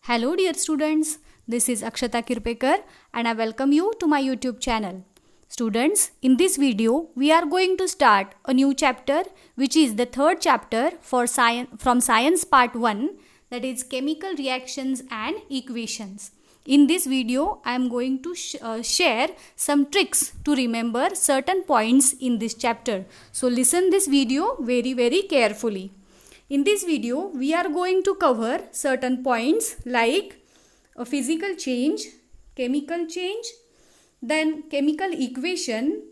Hello dear students, this is Akshata Kirpekar and I welcome you to my YouTube channel. Students, in this video we are going to start a new chapter which is the third chapter for science part 1, that is chemical reactions and equations. In this video I am going to share some tricks to remember certain points in this chapter. So listen this video very carefully. In this video, we are going to cover certain points like a physical change, chemical change, then chemical equation,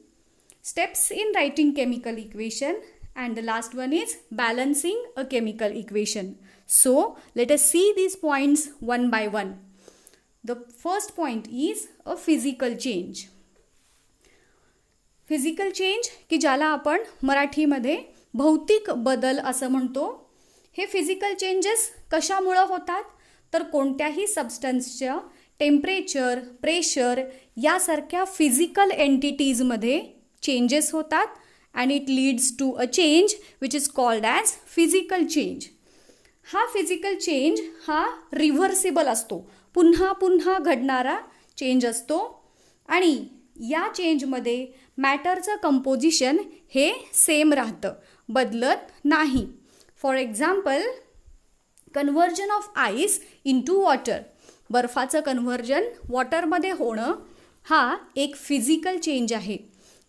steps in writing chemical equation, and the last one is balancing a chemical equation. So, let us see these points one by one. The first point is a physical change. Physical change की ज्याला आपण मराठीमध्ये भौतिक बदल असं म्हणतो. हे physical changes कशामुळे होतात तर कोणत्याही सबस्टन्सच्या टेम्परेचर, प्रेशर यासारख्या फिजिकल एंटिटीजमध्ये चेंजेस होतात and it leads to a change which is called as physical change. हा फिजिकल चेंज हा रिव्हर्सिबल असतो, पुन्हा पुन्हा घडणारा चेंज असतो आणि या चेंजमध्ये मॅटरचं कंपोजिशन हे सेम राहतं, बदलत नाही. For example, conversion of ice into water. बर्फाचं कन्व्हर्जन वॉटरमध्ये होणं हा एक फिजिकल चेंज आहे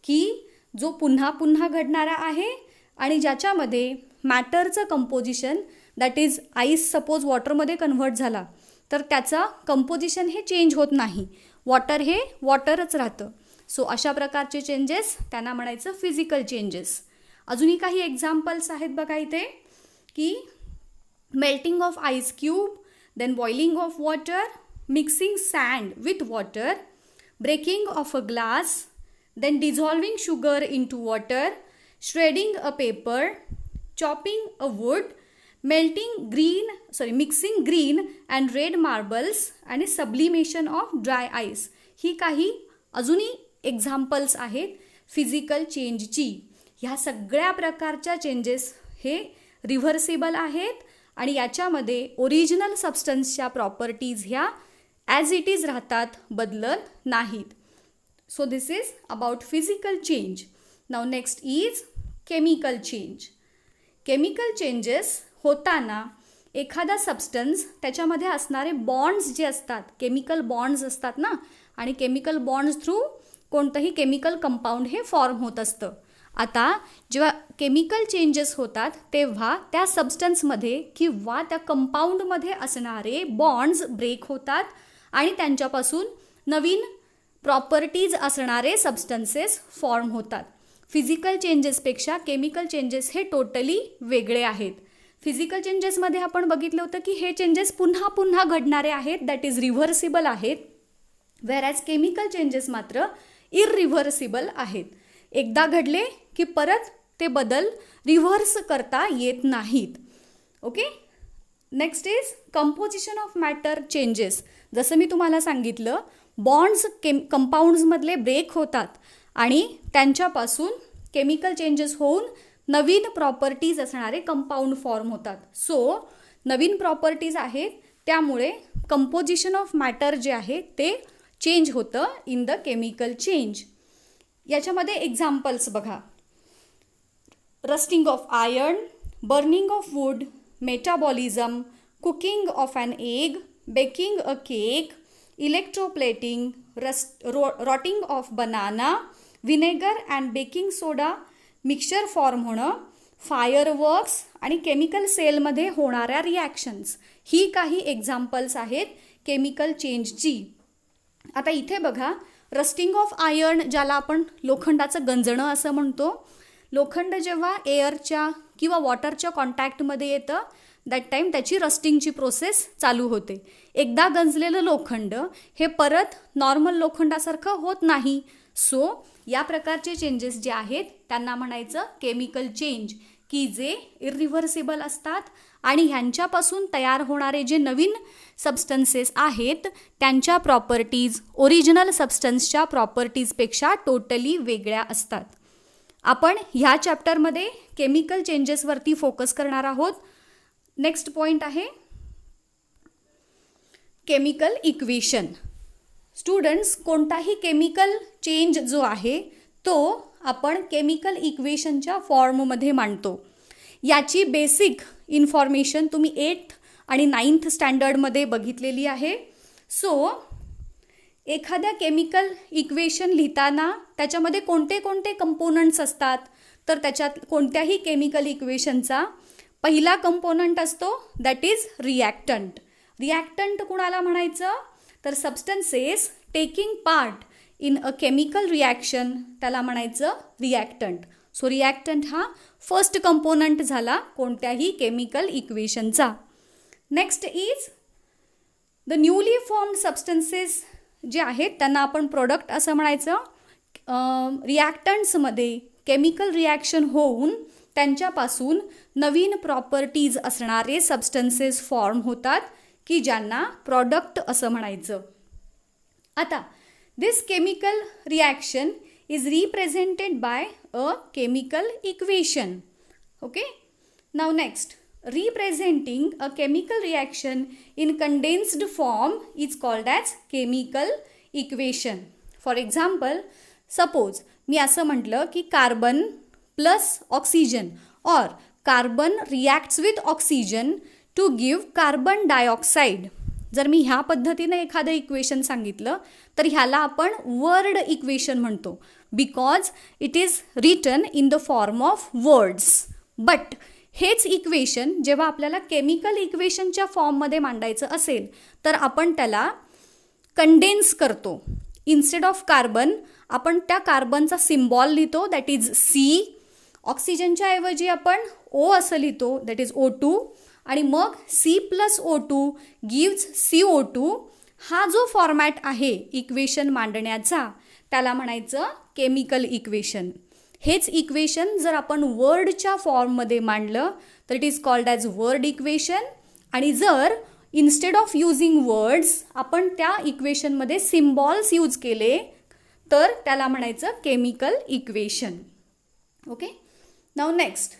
की जो पुन्हा पुन्हा घडणारा आहे आणि ज्याच्यामध्ये मॅटरचं composition, that is ice suppose वॉटरमध्ये कन्व्हर्ट झाला तर त्याचा कंपोजिशन हे चेंज होत नाही, वॉटर हे वॉटरच राहतं. सो अशा प्रकारचे चेंजेस त्यांना म्हणायचं फिजिकल चेंजेस. अजूनही काही एक्झाम्पल्स आहेत बघा इथे की melting of ice cube, then boiling of water, mixing sand with water, breaking of a glass, then dissolving sugar into water, shredding a paper, chopping a wood, mixing green and red marbles आणि sublimation of dry ice. ही काही अजूनही examples आहेत physical चेंजची. ह्या सगळ्या प्रकारच्या changes हे reversible आहेत आणि याच्यामध्ये ओरिजिनल सबस्टन्सच्या प्रॉपर्टीज ह्या ॲज इट इज राहतात, बदलत नाहीत. So this is about physical change. Now next is chemical change. Chemical changes होताना एखादा सबस्टन्स त्याच्यामध्ये असणारे बॉन्ड्स जे असतात, केमिकल बॉन्ड्स असतात ना, आणि केमिकल बॉन्ड्स थ्रू कोणतंही केमिकल कंपाऊंड हे फॉर्म होत असतं. आता जेव्हा केमिकल चेंजेस होतात तेव्हा त्या सबस्टन्समध्ये किंवा त्या कंपाऊंडमध्ये असणारे बॉन्ड्स ब्रेक होतात आणि त्यांच्यापासून नवीन प्रॉपर्टीज असणारे सबस्टन्सेस फॉर्म होतात. फिजिकल चेंजेसपेक्षा केमिकल चेंजेस हे टोटली वेगळे आहेत. फिजिकल चेंजेसमध्ये आपण बघितलं होतं की हे चेंजेस पुन्हा पुन्हा घडणारे आहेत, दॅट इज रिव्हर्सिबल आहेत, व्हेरॅज केमिकल चेंजेस मात्र इररिव्हर्सिबल आहेत. एकदा घडले की परत ते बदल रिव्हर्स करता येत नाहीत. Okay. Next is composition of matter changes. जसं मी तुम्हाला सांगितलं, बॉन्ड्स कंपाऊंड्समधले ब्रेक होतात आणि त्यांच्यापासून केमिकल चेंजेस होऊन नवीन प्रॉपर्टीज असणारे कंपाऊंड फॉर्म होतात. सो नवीन प्रॉपर्टीज आहेत त्यामुळे कंपोजिशन ऑफ मॅटर जे आहे ते चेंज होतं इन द केमिकल चेंज. याच्यामध्ये एक्झाम्पल्स बघा, rusting of iron, burning of wood, metabolism, cooking of an egg, baking a cake, electroplating, rotting of banana, vinegar and baking soda, mixture form होणं, fireworks आणि chemical सेलमध्ये होणाऱ्या reactions. ही काही examples आहेत chemical चेंजची. आता इथे बघा, रस्टिंग ऑफ आयर्न ज्याला आपण लोखंडाचं गंजणं असं म्हणतो. लोखंड जेव्हा एअरच्या किंवा वॉटरच्या कॉन्टॅक्टमध्ये येतं दॅट टाईम त्याची रस्टिंगची प्रोसेस चालू होते. एकदा गंजलेलं लोखंड हे परत नॉर्मल लोखंडासारखं होत नाही. सो या प्रकारचे चेंजेस जे आहेत त्यांना म्हणायचं केमिकल चेंज, की जे इररिव्हर्सिबल असतात आणि ह्यांच्यापासून तयार होणारे जे नवीन सबस्टन्सेस आहेत त्यांच्या प्रॉपर्टीज ओरिजिनल सबस्टन्सच्या प्रॉपर्टीजपेक्षा टोटली वेगळ्या असतात. आपण ह्या चॅप्टरमध्ये केमिकल चेंजेसवरती फोकस करणार आहोत. नेक्स्ट पॉईंट आहे केमिकल इक्वेशन. स्टुडंट्स, कोणताही केमिकल चेंज जो आहे तो आपण केमिकल इक्वेशनच्या फॉर्ममध्ये मांडतो. याची बेसिक इन्फॉर्मेशन तुम्ही 8th आणि 9th स्टँडर्डमध्ये बघितलेली आहे. सो एखाद्या केमिकल इक्वेशन लिहिताना त्याच्यामध्ये कोणते कोणते कंपोनंट्स असतात, तर त्याच्यात कोणत्याही केमिकल इक्वेशनचा पहिला कंपोनंट असतो दॅट इज रिॲक्टंट. रिॲक्टंट कुणाला म्हणायचं, तर substances taking part in a chemical reaction, त्याला म्हणायचं रिॲक्टंट. सो रिॲक्टंट हा फर्स्ट कंपोनंट झाला कोणत्याही केमिकल इक्वेशनचा. Next is the newly formed substances जे आहेत त्यांना आपण प्रोडक्ट असं म्हणायचं. रिॲक्टंट्समध्ये केमिकल रिॲक्शन होऊन त्यांच्यापासून नवीन प्रॉपर्टीज असणारे सबस्टन्सेस फॉर्म होतात की ज्यांना प्रॉडक्ट असं म्हणायचं. आता this chemical reaction is represented by a chemical equation. Okay, now next, representing a chemical reaction in condensed form is called as chemical equation. For example, suppose मी असं म्हटलं की कार्बन प्लस ऑक्सिजन और carbon reacts with oxygen two give carbon dioxide. जर मी ह्या पद्धतीने एखादं equation सांगितलं तर ह्याला आपण वर्ड इक्वेशन म्हणतो because it is written in the form of words. But हेच इक्वेशन जेव्हा आपल्याला केमिकल इक्वेशनच्या फॉर्ममध्ये मांडायचं असेल तर आपण त्याला कंडेन्स करतो. इन्स्टेड ऑफ कार्बन आपण त्या कार्बनचा सिम्बॉल लिहितो दॅट इज सी. ऑक्सिजनच्या ऐवजी आपण ओ असं लिहितो दॅट इज O2 आणि मग C+O2 गिव्ज CO2. हा जो फॉर्मॅट आहे इक्वेशन मांडण्याचा त्याला म्हणायचं केमिकल इक्वेशन. हेच इक्वेशन जर आपण वर्डच्या फॉर्ममध्ये मांडलं तर it is called as word equation. आणि जर इन्स्टेड ऑफ युजिंग वर्ड्स आपण त्या इक्वेशनमध्ये सिम्बॉल्स यूज केले तर त्याला म्हणायचं chemical equation. Okay, now next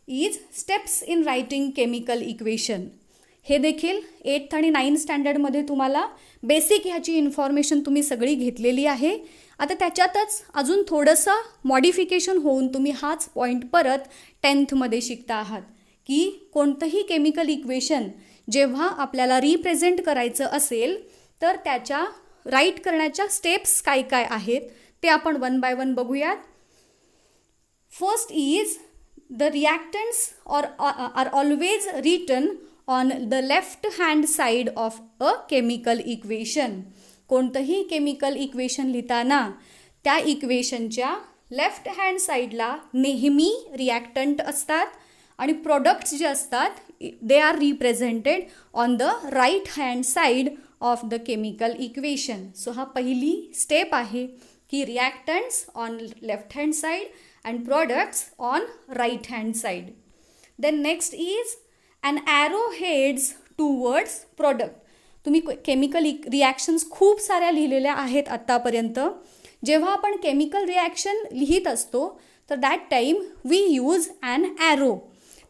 is steps in writing chemical equation. हे देखील 8th आणि 9th स्टँडर्डमध्ये तुम्हाला बेसिक ह्याची इन्फॉर्मेशन तुम्ही सगळी घेतलेली आहे. आता त्याच्यातच अजून थोडंसं मॉडिफिकेशन होऊन तुम्ही हाच पॉईंट परत 10thमध्ये शिकता आहात की कोणतंही केमिकल इक्वेशन जेव्हा आपल्याला रिप्रेझेंट करायचं असेल तर त्याच्या राईट करण्याच्या स्टेप्स काय काय आहेत ते आपण वन बाय वन बघूयात. First is the reactants are always written on the left hand side of a chemical equation. कोणतंही केमिकल इक्वेशन लिहिताना त्या इक्वेशनच्या लेफ्ट हँड साईडला नेहमी रिॲक्टंट असतात आणि प्रोडक्ट्स जे असतात they are represented on the right hand side of the chemical equation. So हा पहिली स्टेप आहे की reactants on left hand side and products on right hand side. Then next is an arrow heads towards product. तुम्ही chemical reactions खूप साऱ्या लिहिलेल्या आहेत आत्तापर्यंत. जेव्हा आपण केमिकल रिॲक्शन लिहित असतो तर that time we use an arrow.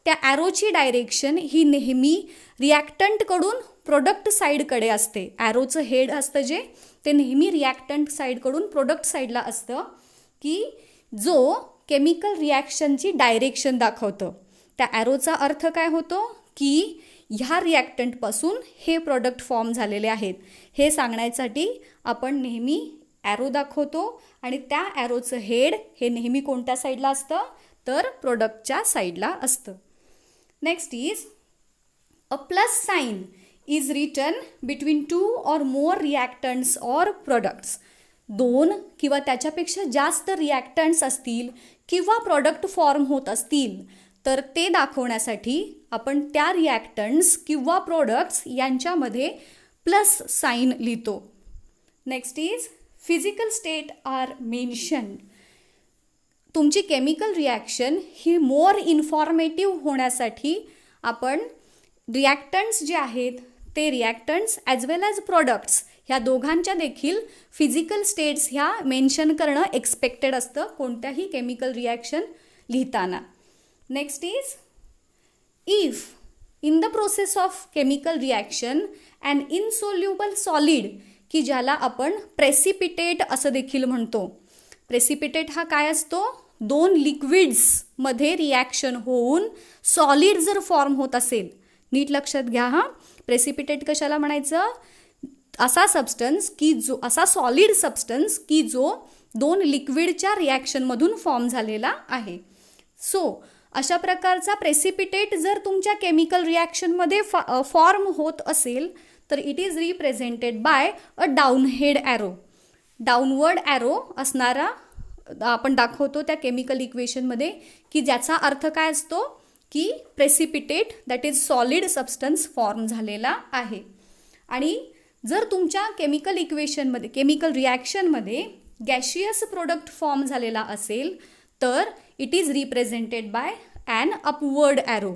त्या ॲरोची डायरेक्शन ही नेहमी रिॲक्टंटकडून प्रोडक्ट साईडकडे असते. ॲरोचं हेड असतं जे ते नेहमी रिॲक्टंट साईडकडून प्रोडक्ट साईडला असतं की जो केमिकल रिॲक्शनची डायरेक्शन दाखवतं. त्या ॲरोचा अर्थ काय होतो की ह्या रिॲक्टंटपासून हे प्रोडक्ट फॉर्म झालेले आहेत हे सांगण्यासाठी आपण नेहमी ॲरो दाखवतो आणि त्या ॲरोचं हेड हे नेहमी कोणत्या साईडला असतं तर प्रोडक्टच्या साईडला असतं. Next is a plus sign is written between 2 or more reactants or products. 2 किंवा त्याच्यापेक्षा जास्त रिॲक्टंट्स असतील किंवा प्रोडक्ट फॉर्म होत असतील तर ते दाखवण्यासाठी आपण त्या रिॲक्टंट्स किंवा प्रोडक्ट्स यांच्यामध्ये प्लस साईन लिहितो. Next is physical state are mentioned. तुमची केमिकल रिॲक्शन ही मोर इन्फॉर्मेटिव्ह होण्यासाठी आपण रिॲक्टंट्स जे आहेत ते reactants as well as products ह्या दोघांच्या देखील फिजिकल स्टेट्स ह्या मेन्शन करणं एक्सपेक्टेड असतं कोणत्याही केमिकल रिॲक्शन लिहिताना. Next is if in the process of chemical reaction and insoluble solid, की ज्याला आपण प्रेसिपिटेट असं देखील म्हणतो. प्रेसिपिटेट हा काय असतो? दोन लिक्विड्समध्ये रिॲक्शन होऊन सॉलिड जर फॉर्म होत असेल, नीट लक्षात घ्या हां. प्रेसिपिटेट कशाला म्हणायचं? असा सबस्टन्स की जो, असा सॉलिड सबस्टन्स की जो दोन लिक्विडच्या रिॲक्शनमधून फॉर्म झालेला आहे. सो अशा प्रकारचा प्रेसिपिटेट जर तुमच्या केमिकल रिॲक्शनमध्ये फॉर्म होत असेल तर it is represented by a down head arrow. Downward arrow असणारा आपण दाखवतो त्या केमिकल इक्वेशनमध्ये, की ज्याचा अर्थ काय असतो? की precipitate that is solid substance form झालेला आहे. आणि जर तुमच्या केमिकल इक्वेशनमध्ये, केमिकल रिॲक्शनमध्ये गॅशियस प्रोडक्ट फॉर्म झालेला असेल तर it is represented by an upward arrow.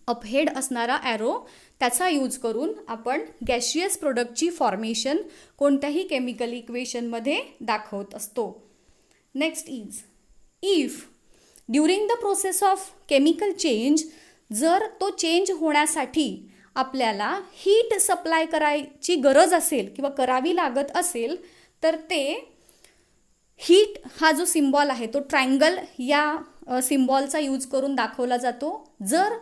Up head असणारा ॲरो, त्याचा यूज करून आपण गॅशियस प्रोडक्टची फॉर्मेशन कोणत्याही केमिकल इक्वेशनमध्ये दाखवत असतो. Next is, if during the process of chemical change, जर तो चेंज होण्यासाठी आपल्याला हीट सप्लाय करायची गरज असेल किंवा करावी लागत असेल तर ते हीट हा जो सिम्बॉल आहे तो ट्रायंगल या सिम्बॉलचा यूज करून दाखवला जातो. जर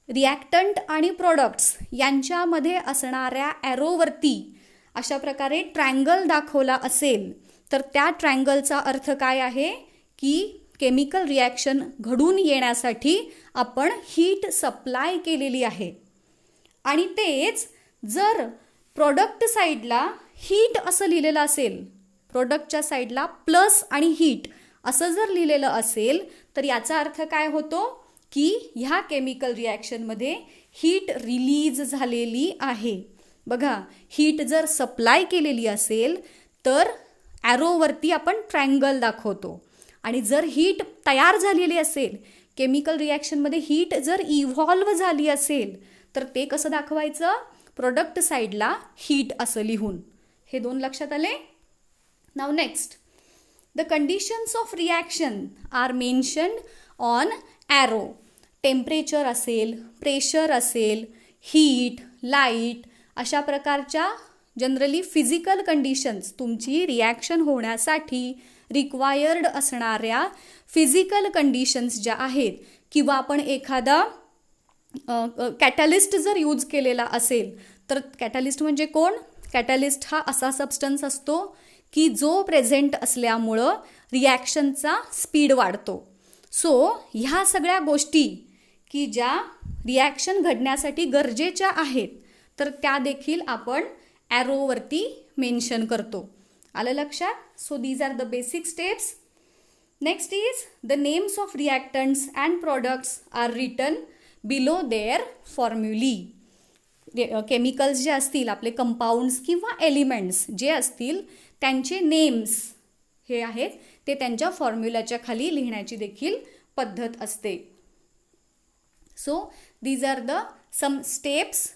रिॲक्टंट आणि प्रोडक्ट्स यांच्यामध्ये असणाऱ्या ॲरोवरती अशा प्रकारे ट्रायंगल दाखवला असेल तर त्या ट्रायंगलचा अर्थ काय आहे? की केमिकल रिॲक्शन घडून येण्यासाठी आपण हीट सप्लाय केलेली आहे. आणि तेच जर प्रोडक्ट साईडला हीट असं लिहिलेलं असेल, प्रोडक्टच्या साईडला प्लस आणि हीट असं जर लिहिलेलं असेल तर याचा अर्थ काय होतो? की ह्या केमिकल रिॲक्शनमध्ये हीट रिलीज झालेली आहे. बघा, हीट जर सप्लाय केलेली असेल तर ॲरोवरती आपण ट्रायंगल दाखवतो. आणि जर हीट तयार झालेली असेल, केमिकल रिॲक्शनमध्ये हीट जर इव्हॉल्व झाली असेल तर ते कसं दाखवायचं? प्रोडक्ट साईडला हीट असं लिहून. हे दोन लक्षात आले? Now next, the conditions of reaction are mentioned on arrow. Temperature असेल, प्रेशर असेल, हीट, लाईट अशा प्रकारच्या जनरली फिजिकल कंडिशन्स, तुमची रिॲक्शन होण्यासाठी रिक्वायर्ड असणाऱ्या फिजिकल कंडिशन्स ज्या आहेत, किंवा आपण एखादा कॅटॅलिस्ट जर यूज केलेला असेल तर कॅटॅलिस्ट म्हणजे कोण? कॅटॅलिस्ट हा असा सबस्टन्स असतो की जो प्रेझेंट असल्यामुळं रिॲक्शनचा स्पीड वाढतो. सो ह्या सगळ्या गोष्टी की ज्या रिॲक्शन घडण्यासाठी गरजेच्या आहेत तर त्या देखील आपण ॲरोवरती मेन्शन करतो. आलं लक्षात? So these are the basic steps. Next is the names of reactants and products are written below their formulae. Chemicals जे असतील, आपले कंपाऊंड्स किंवा एलिमेंट्स जे असतील त्यांचे नेम्स हे आहेत ते त्यांच्या फॉर्म्युलाच्या खाली लिहिण्याची देखील पद्धत असते. So these are the some steps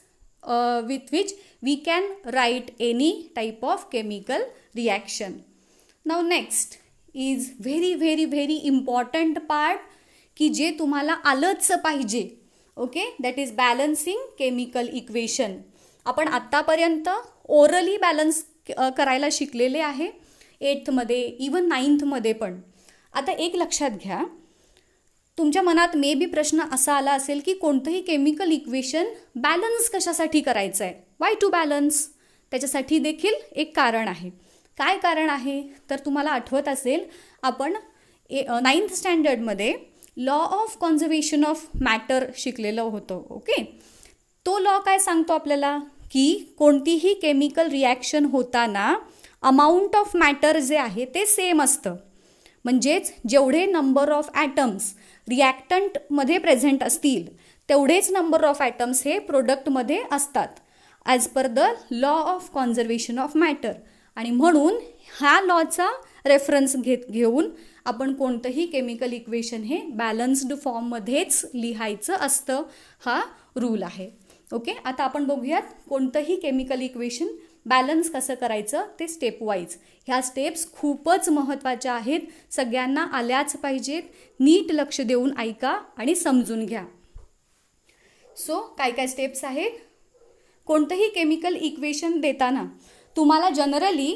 with which we can write any type of chemical reaction. Now next is very important part की जे तुम्हाला आलंच पाहिजे. Okay, that is balancing chemical equation. आपण आत्तापर्यंत ओरली बॅलन्स करायला शिकलेले आहे 8th मध्ये, इवन 9th मध्ये पण. आता एक लक्षात घ्या, तुमच्या मनात मे बी प्रश्न असा आला असेल की कोणतंही केमिकल इक्वेशन बॅलन्स कशासाठी करायचं आहे? Why to balance? त्याच्यासाठी देखील एक कारण आहे. काय कारण आहे? तर तुम्हाला आठवत असेल आपण 9th स्टँडर्डमध्ये law of conservation of matter शिकलेलं होतं. ओके, तो लॉ काय सांगतो आपल्याला की कोणतीही केमिकल रिॲक्शन होताना अमाऊंट ऑफ मॅटर जे आहे ते सेम असतं. म्हणजेच जेवढे नंबर ऑफ ॲटम्स रिॲक्टंटमध्ये प्रेझेंट असतील तेवढेच नंबर ऑफ ॲटम्स हे प्रोडक्टमध्ये असतात as per the law of conservation of matter. आणि म्हणून ह्या लॉचा रेफरन्स घेऊन आपण कोणतंही केमिकल इक्वेशन हे बॅलन्स्ड फॉर्ममध्येच लिहायचं असतं. हा रूल आहे. ओके, आता आपण बघूयात कोणतंही केमिकल इक्वेशन बॅलन्स कसं करायचं ते स्टेप वाईज. ह्या स्टेप्स खूपच महत्त्वाच्या आहेत, सगळ्यांना आल्याच पाहिजेत. नीट लक्ष देऊन ऐका आणि समजून घ्या. सो काय काय स्टेप्स आहेत. कोणतंही केमिकल इक्वेशन देताना तुम्हाला जनरली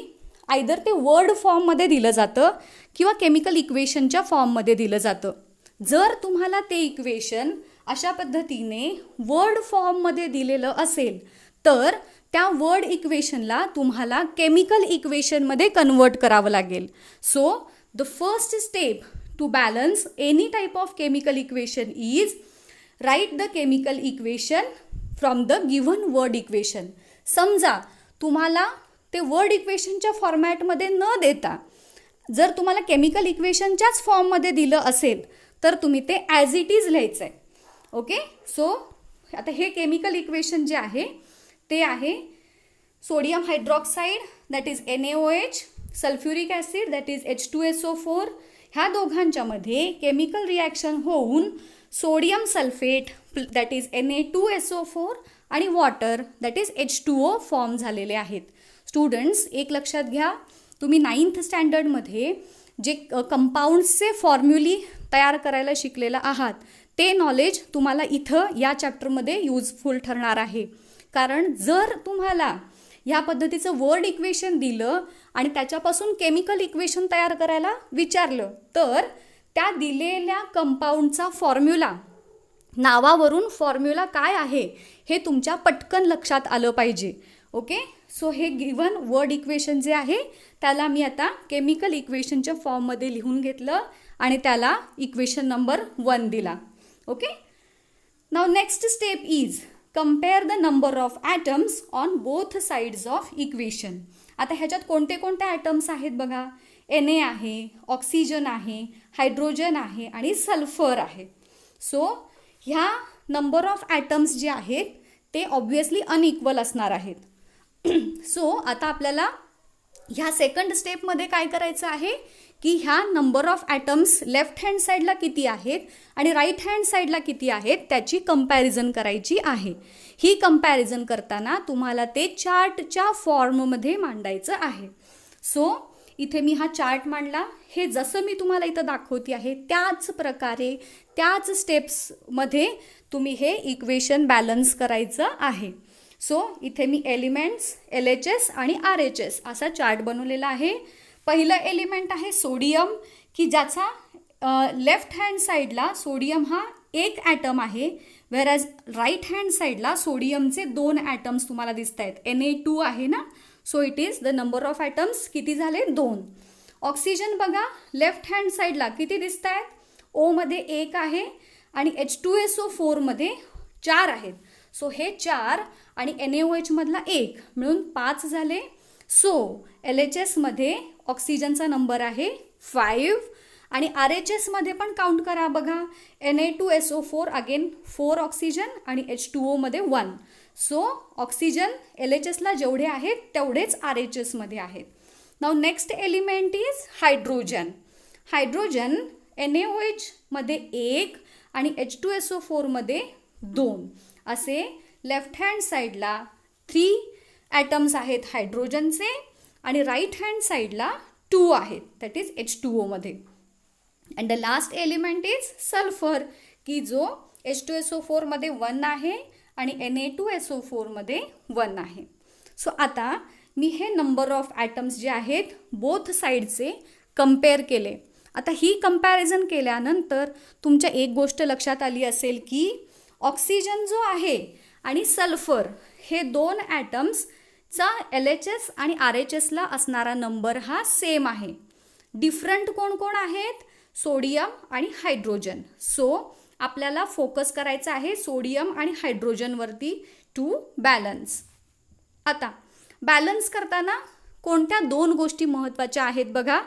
आयदर ते वर्ड फॉर्ममध्ये दिलं जातं किंवा केमिकल इक्वेशनच्या फॉर्ममध्ये दिलं जातं. जर तुम्हाला ते इक्वेशन अशा पद्धतीने वर्ड फॉर्ममध्ये दिलेलं असेल तर त्या वर्ड इक्वेशनला तुम्हाला केमिकल इक्वेशनमध्ये कन्वर्ट करावं लागेल. So the first step to balance any type of chemical equation is write the chemical equation from the given word equation. समजा तुम्हाला ते वर्ड इक्वेशनच्या फॉर्मॅटमध्ये न देता जर तुम्हाला केमिकल इक्वेशनच्याच फॉर्ममध्ये दिलं असेल तर तुम्ही ते ॲज इट इज लिहायचं आहे. ओके. सो आता हे केमिकल इक्वेशन जे आहे ते आहे sodium hydroxide that is NaOH, sulphuric acid that is H2SO4. ह्या दोघांच्यामध्ये केमिकल रिॲक्शन होऊन sodium sulphate that is Na2SO4 आणि water that is H2O form झालेले आहेत. स्टुडंट्स एक लक्षात घ्या, तुम्ही 9th स्टँडर्डमध्ये जे कंपाऊंड्सचे फॉर्म्युली तयार करायला शिकलेलं आहात ते नॉलेज तुम्हाला इथं या चॅप्टरमध्ये युजफुल ठरणार आहे. कारण जर तुम्हाला ह्या पद्धतीचं वर्ड इक्वेशन दिलं आणि त्याच्यापासून केमिकल इक्वेशन तयार करायला विचारलं तर त्या दिलेल्या कंपाऊंडचा फॉर्म्युला, नावावरून फॉर्म्युला काय आहे हे तुमच्या पटकन लक्षात आलं पाहिजे. ओके. सो हे गिव्हन वर्ड इक्वेशन जे आहे त्याला मी आता केमिकल इक्वेशनच्या फॉर्ममध्ये लिहून घेतलं आणि त्याला इक्वेशन नंबर 1 दिला. Okay. Now next step is compare the number of atoms on both sides of equation. आता ह्याच्यात कोणते कोणते ॲटम्स आहेत बघा. Na आहे, ऑक्सिजन आहे, हायड्रोजन आहे आणि सल्फर आहे. सो ह्या नंबर ऑफ ॲटम्स जे आहेत ते ऑब्व्हियसली अनइक्वल असणार आहेत. सो आता आपल्याला ह्या सेकंड स्टेपमध्ये काय करायचं आहे की ह्या number of atoms left hand साईडला किती आहेत आणि राईट हँड साईडला किती आहेत त्याची कंपॅरिझन करायची आहे. ही कंपॅरिझन करताना तुम्हाला ते चार्टच्या फॉर्ममध्ये मांडायचं आहे. सो इथे मी हा चार्ट मांडला. हे जसं मी तुम्हाला इथं दाखवते आहे त्याच प्रकारे त्याच स्टेप्समध्ये तुम्ही हे इक्वेशन बॅलन्स करायचं आहे. सो इथे मी एलिमेंट्स LHS आणि RHS असा चार्ट बनवलेला आहे. पहिलं एलिमेंट आहे सोडियम की ज्याचा लेफ्ट हँड साईडला सोडियम हा एक ॲटम आहे, व्हेरॅज राईट हँड साईडला सोडियमचे 2 ॲटम्स तुम्हाला दिसत आहेत. Na2 आहे ना. So it is the number of atoms किती झाले 2. ऑक्सिजन बघा लेफ्ट हँड साईडला किती दिसत आहेत. ओमध्ये 1 आहे आणि H2SO4 मध्ये 4 आहेत. सो हे 4 आणि NaOH मधला 1 मिळून 5 झाले. सो LHS मध्ये ऑक्सिजनचा नंबर आहे 5 आणि RHS मध्ये पण काउंट करा बघा. Na2SO4 अगेन 4 ऑक्सिजन आणि H2O मध्ये 1. सो ऑक्सिजन LHSला जेवढे आहेत तेवढेच RHS मध्ये आहेत. Now next element is hydrogen. Hydrogen NaOH मध्ये 1 आणि H2SO4 मध्ये 2 असे लेफ्ट हँड साईडला 3 ॲटम्स आहेत हायड्रोजनचे आणि राईट हँड साईडला 2 आहेत दॅट इज H2O मध्ये. And the last element is sulphur की जो H2SO4 मध्ये 1 आहे आणि Na2SO4 मध्ये 1 आहे. सो आता मी हे नंबर ऑफ ॲटम्स जे आहेत बोथ साईडचे कंपेअर केले. आता ही कंपॅरिझन केल्यानंतर तुमच्या एक गोष्ट लक्षात आली असेल की ऑक्सिजन जो आहे आणि सल्फर हे 2 ॲटम्सचा LHS आणि RHSला असणारा नंबर हा सेम आहे. डिफरंट कोण कोण आहेत. सोडियम आणि हायड्रोजन. सो आपल्याला फोकस करायचा आहे सोडियम आणि हायड्रोजनवरती टू बॅलन्स. आता बॅलन्स करताना कोणत्या 2 गोष्टी महत्त्वाच्या आहेत बघा.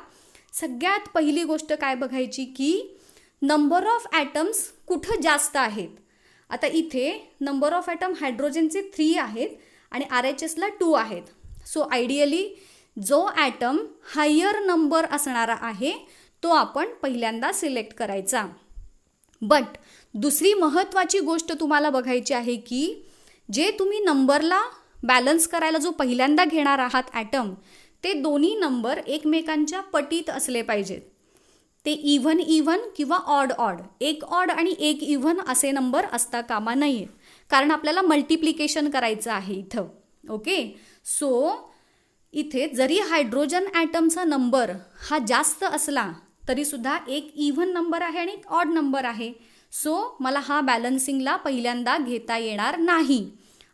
सगळ्यात पहिली गोष्ट काय बघायची की नंबर ऑफ ॲटम्स कुठं जास्त आहेत. आता इथे नंबर ऑफ ॲटम हायड्रोजनचे 3 आहेत आणि RHSला 2 आहेत. सो आयडियली जो ॲटम हायर नंबर असणारा आहे तो आपण पहिल्यांदा सिलेक्ट करायचा. बट दुसरी महत्त्वाची गोष्ट तुम्हाला बघायची आहे की जे तुम्ही नंबरला बॅलन्स करायला जो पहिल्यांदा घेणार आहात ॲटम ते दोन्ही नंबर एकमेकांच्या पटीत असले पाहिजेत. ते इव्हन किंवा ऑड एक ऑड आणि एक इव्हन असे नंबर असता कामा नये. कारण आपल्याला मल्टिप्लिकेशन करायचं आहे इथं. ओके, सो इथे जरी हायड्रोजन ॲटमचा नंबर हा जास्त असला तरीसुद्धा एक इव्हन नंबर आहे आणि एक ऑड नंबर आहे. सो मला हा बॅलन्सिंगला पहिल्यांदा घेता येणार नाही.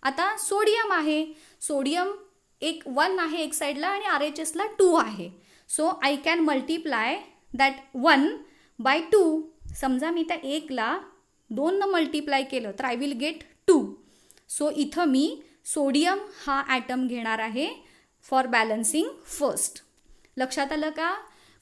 आता सोडियम आहे, सोडियम एक 1 आहे एक साईडला आणि RHSला 2 आहे. So I can multiply that 1 by 2. समजा मी त्या 1ला 2 मल्टिप्लाय केलं तर आय विल गेट 2. सो इथं मी सोडियम हा ॲटम घेणार आहे फॉर बॅलन्सिंग फर्स्ट. लक्षात आलं का?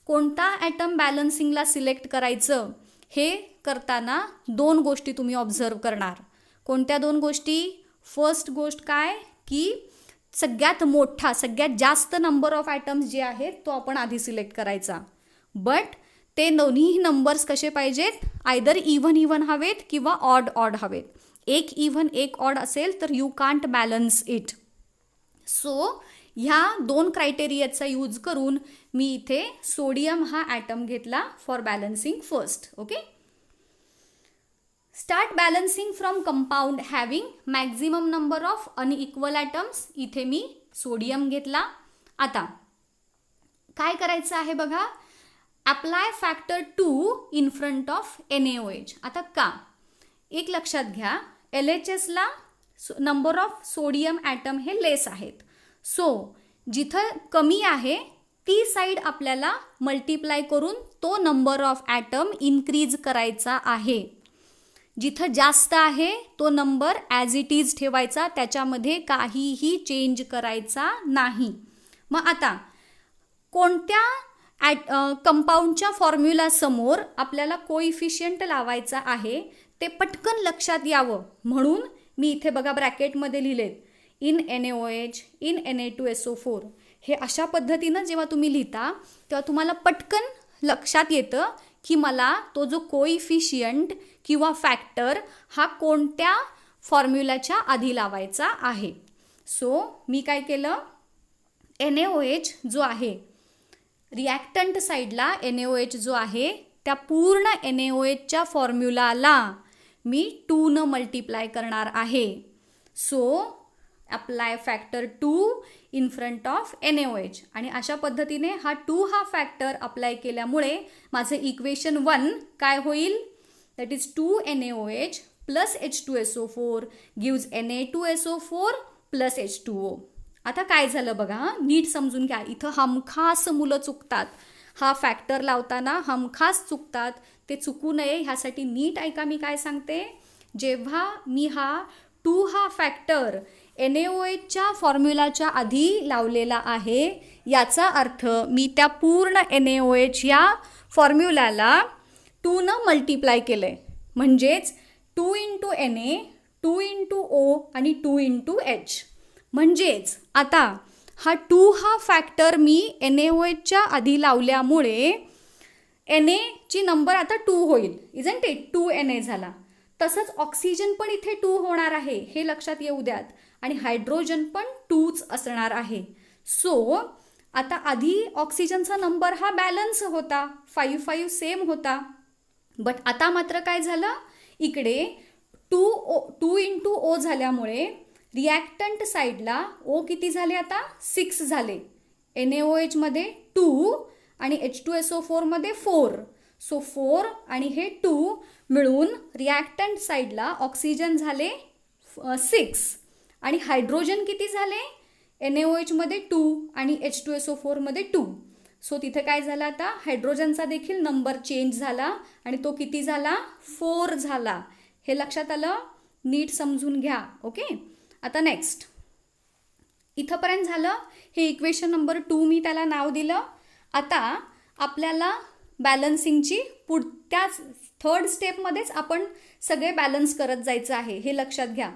कोणता ॲटम बॅलन्सिंगला सिलेक्ट करायचं हे करताना 2 गोष्टी तुम्ही ऑब्झर्व करणार. कोणत्या 2 गोष्टी? फर्स्ट गोष्ट काय की सगळ्यात मोठा सगळ्यात जास्त नंबर ऑफ ॲटम्स जे आहेत तो आपण आधी सिलेक्ट करायचा. बट ते दोन्ही नंबर्स कसे पाहिजेत? आयदर इव्हन हवेत किंवा ऑड हवेत. एक इव्हन एक ऑड असेल तर you can't balance it. So ह्या 2 क्रायटेरियाचा यूज करून मी इथे सोडियम हा ॲटम घेतला for balancing first. Okay, start balancing from compound having maximum number of unequal atoms. इथे मी सोडियम घेतला. आता काय करायचं आहे बघा, apply factor 2 in front of NaOH. आता का? एक लक्षात घ्या, LHSला नंबर ऑफ सोडियम ॲटम हे लेस आहेत. सो जिथं कमी आहे ती साईड आपल्याला मल्टिप्लाय करून तो नंबर ऑफ ॲटम इन्क्रीज करायचा आहे. जिथं जास्त आहे तो नंबर ॲज इट इज ठेवायचा, त्याच्यामध्ये काहीही चेंज करायचा नाही. मग आता कोणत्या कंपाऊंडच्या फॉर्म्युलासमोर आपल्याला कोइफिशियंट लावायचा आहे ते पटकन लक्षात यावं म्हणून मी इथे बघा ब्रॅकेटमध्ये लिहिलेत इन NaOH, इन Na2SO4. हे अशा पद्धतीनं जेव्हा तुम्ही लिहिता तेव्हा तुम्हाला पटकन लक्षात येतं की मला तो जो कोइफिशियंट किंवा फॅक्टर हा कोणत्या फॉर्म्युलाच्या आधी लावायचा आहे. सो मी काय केलं, NaOH जो आहे रिॲक्टंट साईडला NaOH जो आहे त्या पूर्ण NaOHच्या फॉर्म्युलाला मी 2 मल्टिप्लाय करणार आहे. So apply factor 2 in front of NaOH. आणि अशा पद्धतीने हा 2 हा फॅक्टर अप्लाय केल्यामुळे माझं इक्वेशन 1 काय होईल? That is 2 NaOH plus H2SO4 gives Na2SO4 plus H2O. आता काय झालं बघा, नीट समजून घ्या. इथं हमखास मुलं चुकतात, हा फॅक्टर लावताना हमखास चुकतात. ते चुकू नये ह्यासाठी नीट ऐका मी काय सांगते. जेव्हा मी हा 2 हा फॅक्टर NaOHच्या फॉर्म्युलाच्या आधी लावलेला आहे याचा अर्थ मी त्या पूर्ण NaOH या फॉर्म्युलाला 2 मल्टिप्लाय केलं आहे. म्हणजेच 2 इंटू Na, 2 इंटू O आणि 2 इंटू H. म्हणजेच आता हा 2 हा फॅक्टर मी NaOHच्या आधी लावल्यामुळे Na ची नंबर आता 2 होईल. Isn't it? 2 Na झाला. तसंच ऑक्सिजन पण इथे 2 होणार आहे हे लक्षात येऊ द्यात. आणि हायड्रोजन पण 2च असणार आहे. सो आता आधी ऑक्सिजनचा नंबर हा बॅलन्स होता, 5 सेम होता. बट आता मात्र काय झालं, इकडे 2 इंटू O झाल्यामुळे रिॲक्टंट साईडला O किती झाले आता? 6 झाले. NaOH मध्ये 2 आणि H2SO4 मध्ये 4. सो 4 आणि हे 2 मिळून रिॲक्टंट साईडला ऑक्सिजन झाले 6 आणि हायड्रोजन किती झाले? NaOH मध्ये 2 आणि H2SO4 मध्ये 2. सो तिथे काय झालं, आता हायड्रोजनचा देखील नंबर चेंज झाला आणि तो किती झाला? 4 झाला. हे लक्षात आलं? नीट समजून घ्या. ओके, आता नेक्स्ट इथंपर्यंत झालं. हे इक्वेशन नंबर 2 मी त्याला नाव दिलं. आता आपल्याला बॅलन्सिंगची पुढच्याच 3rd स्टेपमध्येच आपण सगळे बॅलन्स करत जायचं आहे, हे लक्षात घ्या.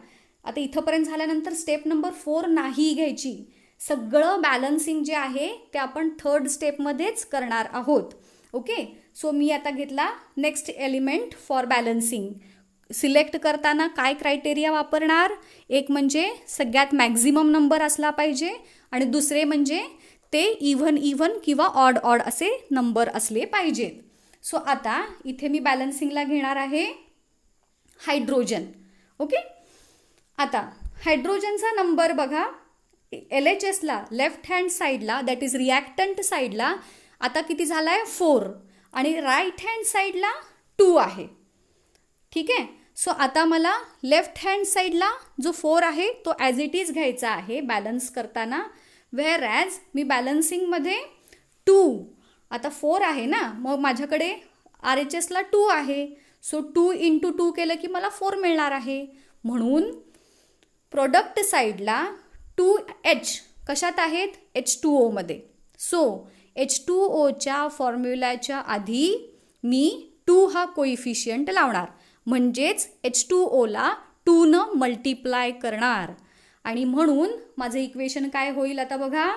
आता इथंपर्यंत झाल्यानंतर स्टेप नंबर 4 नाही घ्यायची. सगळं बॅलन्सिंग जे आहे ते आपण 3rd स्टेपमध्येच करणार आहोत. ओके, सो मी आता घेतला next element for balancing. Select करताना काय क्रायटेरिया वापरणार? एक म्हणजे सगळ्यात मॅक्झिमम नंबर असला पाहिजे आणि दुसरे म्हणजे ते इव्हन किंवा ऑड असे नंबर असले पाहिजेत. सो आता इथे मी बॅलन्सिंगला घेणार आहे हायड्रोजन. ओके, आता हायड्रोजनचा नंबर बघा, LHSला लेफ्ट हँड साईडला दॅट इज रिॲक्टंट साईडला आता किती झाला आहे 4 आणि राईट हँड साईडला 2 आहे. ठीक आहे. सो आता मला लेफ्ट हँड साईडला जो 4 आहे तो ॲज इट इज घ्यायचा आहे बॅलन्स करताना, व्हेअर ॲज मी बॅलन्सिंगमध्ये 2 आता 4 आहे ना, मग माझ्याकडे RHSला 2 आहे. सो 2 × 2 केलं की मला 4 मिळणार आहे. म्हणून प्रोडक्ट साईडला 2H कशात आहेत H2O मध्ये. सो H2Oच्या फॉर्म्युल्याच्या आधी मी 2 हा कोइफिशियंट लावणार, म्हणजेच H2Oला 2 मल्टिप्लाय करणार आणि म्हणून माझं इक्वेशन काय होईल आता बघा,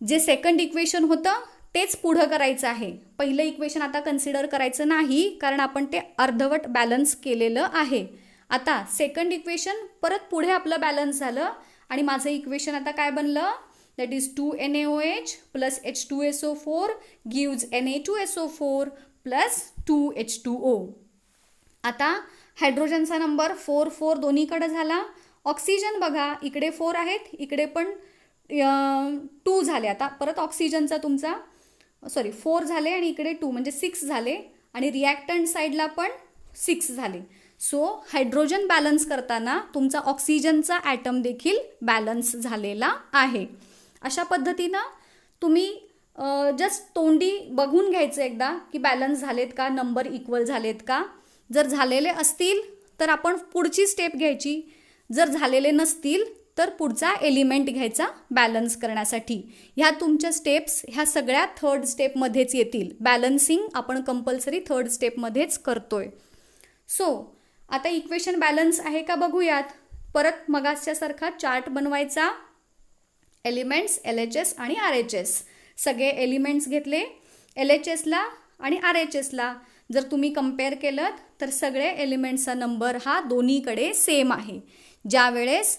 जे सेकंड इक्वेशन होतं तेच पुढं करायचं आहे. पहिलं इक्वेशन आता कन्सिडर करायचं नाही कारण आपण ते अर्धवट बॅलन्स केलेलं आहे. आता सेकंड इक्वेशन परत पुढे आपलं बॅलन्स झालं आणि माझं इक्वेशन आता काय बनलं, that is 2NaOH plus H2SO4 gives Na2SO4 plus 2H2O. आता हायड्रोजनचा नंबर 4 4 दोन्हीकडे झाला. ऑक्सिजन बघा, इकडे 4 आहेत, इकडे पण 2 झाले. आता परत ऑक्सिजनचा तुमचा 4 झाले आणि इकडे 2 म्हणजे 6 झाले आणि रिॲक्टंट साईडला पण 6 झाले. सो हायड्रोजन बॅलन्स करताना तुमचा ऑक्सिजनचा ॲटम देखील बॅलन्स झालेला आहे. अशा पद्धतीनं तुम्ही जस्ट तोंडी बघून घ्यायचं एकदा की बॅलन्स झालेत का, नंबर इक्वल झालेत का. जर झालेले असतील तर आपण पुढची स्टेप घ्यायची, जर झालेले नसतील तर पुढचा एलिमेंट घ्यायचा बॅलन्स करण्यासाठी. ह्या तुमच्या स्टेप्स ह्या सगळ्या थर्ड स्टेपमध्येच येतील. बॅलन्सिंग आपण कंपल्सरी थर्ड स्टेपमध्येच करतोय. सो आता इक्वेशन बॅलन्स आहे का बघूयात. परत मगाच्यासारखा चार्ट बनवायचा. एलिमेंट्स LHS आणि RHS, सगळे एलिमेंट्स घेतले LHSला आणि RHSला. जर तुम्ही कम्पेअर केलं तर सगळे एलिमेंट्सचा नंबर हा दोन्हीकडे सेम आहे. ज्या वेळेस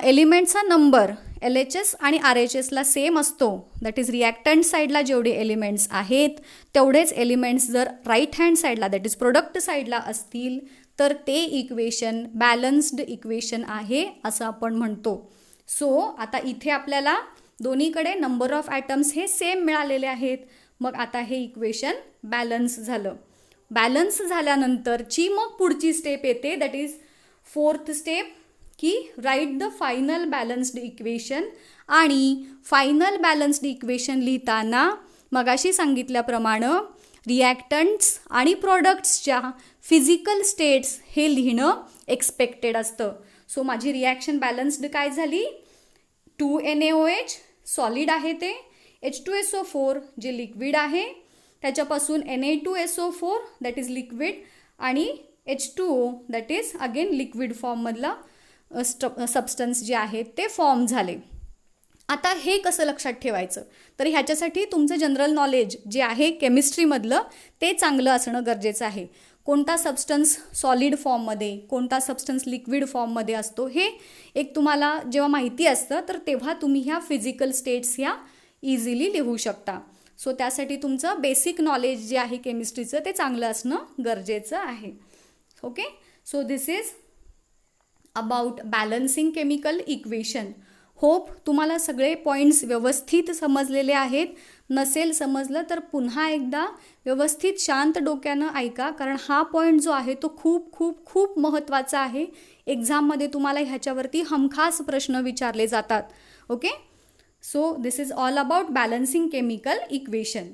एलिमेंटचा नंबर LHS आणि RHSला सेम असतो, दॅट इज रिॲक्टंट साईडला जेवढे एलिमेंट्स आहेत तेवढेच एलिमेंट्स जर राईट हँड साईडला दॅट इज प्रोडक्ट साईडला असतील तर ते इक्वेशन बॅलन्स्ड इक्वेशन आहे असं आपण म्हणतो. सो आता इथे आपल्याला दोन्हीकडे नंबर ऑफ ॲटम्स हे सेम मिळालेले आहेत. मग आता हे इक्वेशन बॅलन्स झालं. बॅलन्स झाल्यानंतरची मग पुढची स्टेप येते, दॅट इज फोर्थ स्टेप, की write the final balanced equation. आणि फायनल बॅलन्स्ड इक्वेशन लिहिताना मगाशी सांगितल्याप्रमाणे रिॲक्टंट्स आणि प्रॉडक्ट्सच्या फिजिकल स्टेट्स हे लिहिणं एक्सपेक्टेड असतं. सो माझी रिॲक्शन बॅलन्स्ड काय झाली, 2NaOH सॉलिड आहे ते, H2SO4 जे लिक्विड आहे, त्याच्यापासून Na2SO4 दॅट इज लिक्विड आणि H2O that is again liquid फॉर्ममधला सबस्टन्स जे आहे ते फॉर्म झाले. आता हे कसं लक्षात ठेवायचं, तर ह्याच्यासाठी तुमचं जनरल नॉलेज जे आहे केमिस्ट्रीमधलं ते चांगलं असणं गरजेचं आहे. कोणता सबस्टन्स सॉलिड फॉर्ममध्ये, कोणता सबस्टन्स लिक्विड फॉर्ममध्ये असतो हे एक तुम्हाला जेव्हा माहिती असतं तर तेव्हा तुम्ही ह्या फिजिकल स्टेट्स ह्या इझिली लिहू शकता. सो त्यासाठी तुमचं बेसिक नॉलेज जे आहे केमिस्ट्रीचं ते चांगलं असणं गरजेचं आहे. Okay, so this is about balancing chemical equation. Hope तुम्हाला सगळे पॉईंट्स व्यवस्थित समजलेले आहेत. नसेल समजलं तर पुन्हा एकदा व्यवस्थित शांत डोक्यानं ऐका, कारण हा पॉईंट जो आहे तो खूप खूप खूप महत्त्वाचा आहे. एक्झाममध्ये तुम्हाला ह्याच्यावरती हमखास प्रश्न विचारले जातात. Okay, so this is all about balancing chemical equation.